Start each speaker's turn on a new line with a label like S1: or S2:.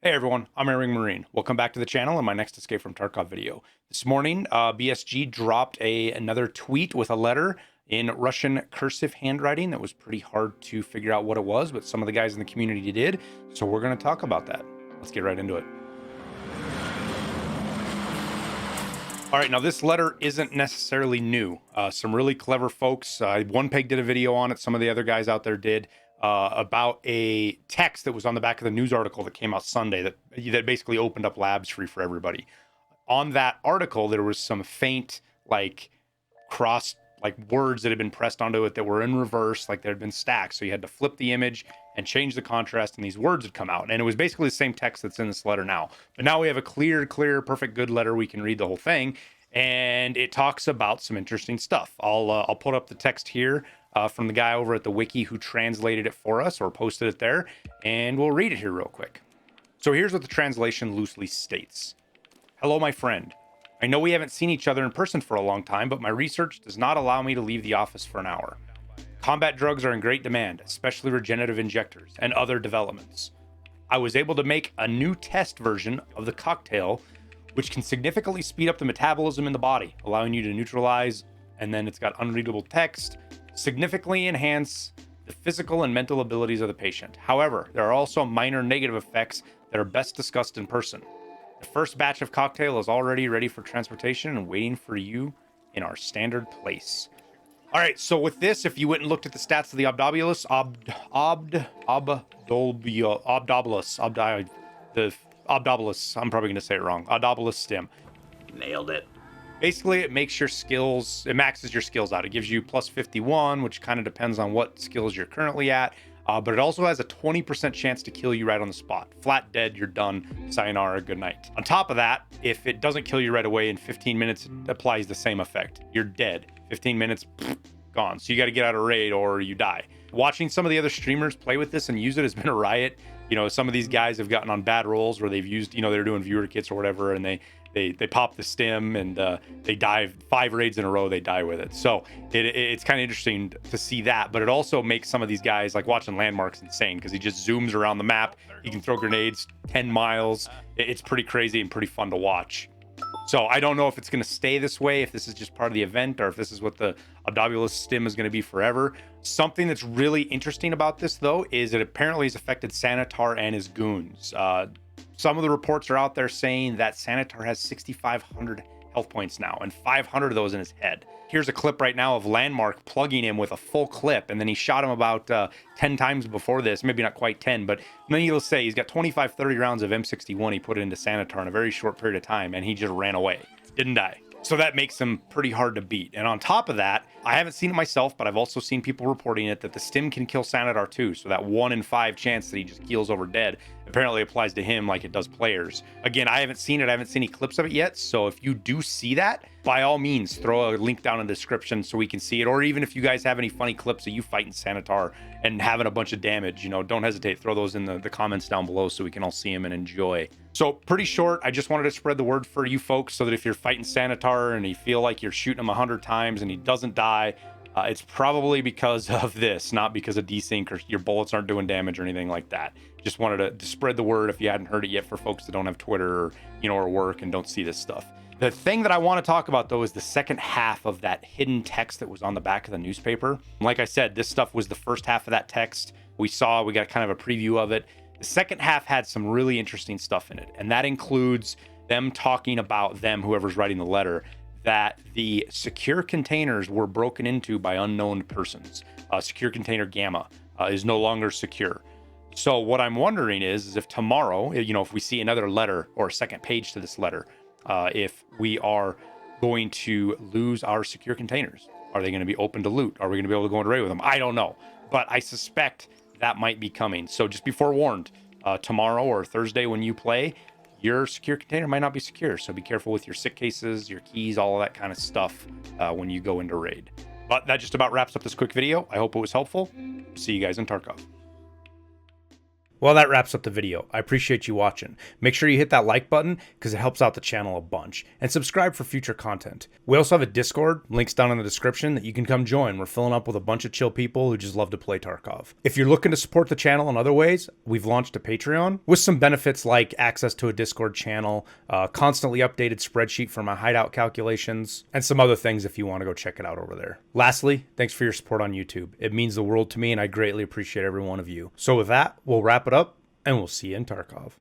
S1: Hey everyone, I'm Airwingmarine. Welcome back to the channel and my next Escape from Tarkov video. This morning, BSG dropped another tweet with a letter in Russian cursive handwriting that was pretty hard to figure out what it was, but some of the guys in the community did. So we're going to talk about that. Let's get right into it. All right, now this letter isn't necessarily new. Some really clever folks, One Peg did a video on it, some of the other guys out there did, about a text that was on the back of the news article that came out Sunday that basically opened up labs free for everybody. On that article, there was some faint, words that had been pressed onto it that were in reverse, like there had been stacked. So you had to flip the image and change the contrast, and these words had come out. And it was basically the same text that's in this letter now. But now we have a clear, perfect, good letter. We can read the whole thing. And it talks about some interesting stuff. I'll put up the text here from the guy over at the wiki who translated it for us or posted it there, and we'll read it here real quick. So here's what the translation loosely states. Hello, my friend. I know we haven't seen each other in person for a long time, but my research does not allow me to leave the office for an hour. Combat drugs are in great demand, especially regenerative injectors and other developments. I was able to make a new test version of the cocktail, which can significantly speed up the metabolism in the body, allowing you to neutralize, and then it's got unreadable text, significantly enhance the physical and mental abilities of the patient. However, there are also minor negative effects that are best discussed in person. The first batch of cocktail is already ready for transportation and waiting for you in our standard place. All right, so with this, if you went and looked at the stats of the Obdobuls, Obdobuls, I'm probably going to say it wrong, Obdobuls stim.
S2: Nailed it.
S1: Basically, it makes your skills, it maxes your skills out. It gives you plus 51, which kind of depends on what skills you're currently at. But it also has a 20% chance to kill you right on the spot. Flat dead, you're done. Sayonara, good night. On top of that, if it doesn't kill you right away in 15 minutes, it applies the same effect. You're dead. 15 minutes, gone. So you got to get out of raid or you die. Watching some of the other streamers play with this and use it has been a riot. You know, some of these guys have gotten on bad rolls where they've used, you know, they're doing viewer kits or whatever, and they pop the stim and they dive 5 raids in a row, they die with it. So it's kind of interesting to see that, but it also makes some of these guys, like watching Landmarks, insane because he just zooms around the map. He can throw grenades 10 miles. It's pretty crazy and pretty fun to watch. So I don't know if it's going to stay this way, if this is just part of the event, or if this is what the Obdobuls stim is going to be forever. Something that's really interesting about this, though, is it apparently has affected Sanitar and his goons. Some of the reports are out there saying that Sanitar has 6,500 health points now, and 500 of those in his head. Here's a clip right now of Landmark plugging him with a full clip, and then he shot him about 10 times before this, maybe not quite 10, but needless to say, he's got 25, 30 rounds of M61 he put into Sanitar in a very short period of time, and he just ran away. Didn't die. So that makes him pretty hard to beat. And on top of that, I haven't seen it myself, but I've also seen people reporting it that the stim can kill Sanitar too. So that 1 in 5 chance that he just keels over dead apparently applies to him like it does players. Again, I haven't seen it. I haven't seen any clips of it yet. So if you do see that, by all means, throw a link down in the description so we can see it. Or even if you guys have any funny clips of you fighting Sanitar and having a bunch of damage, you know, don't hesitate. Throw those in the comments down below so we can all see them and enjoy. So pretty short. I just wanted to spread the word for you folks so that if you're fighting Sanitar and you feel like you're shooting him 100 times and he doesn't die, it's probably because of this, not because of desync or your bullets aren't doing damage or anything like that. Just wanted to spread the word if you hadn't heard it yet for folks that don't have Twitter or, you know, or work and don't see this stuff. The thing that I want to talk about, though, is the second half of that hidden text that was on the back of the newspaper. Like I said, this stuff was the first half of that text. We got kind of a preview of it. The second half had some really interesting stuff in it, and that includes them talking about whoever's writing the letter, that the secure containers were broken into by unknown persons. Secure container Gamma is no longer secure. So what I'm wondering is if tomorrow, you know, if we see another letter or a second page to this letter, if we are going to lose our secure containers. Are they going to be open to loot? Are we going to be able to go into raid with them? I don't know, but I suspect that might be coming. So just be forewarned, tomorrow or Thursday when you play, your secure container might not be secure. So be careful with your SIC cases, your keys, all of that kind of stuff when you go into raid. But that just about wraps up this quick video. I hope it was helpful. See you guys in Tarkov. Well, that wraps up the video. I appreciate you watching. Make sure you hit that like button because it helps out the channel a bunch. And subscribe for future content. We also have a Discord, links down in the description, that you can come join. We're filling up with a bunch of chill people who just love to play Tarkov. If you're looking to support the channel in other ways, we've launched a Patreon with some benefits like access to a Discord channel, constantly updated spreadsheet for my hideout calculations, and some other things if you want to go check it out over there. Lastly, thanks for your support on YouTube. It means the world to me and I greatly appreciate every one of you. So with that, we'll wrap it up, and we'll see you in Tarkov.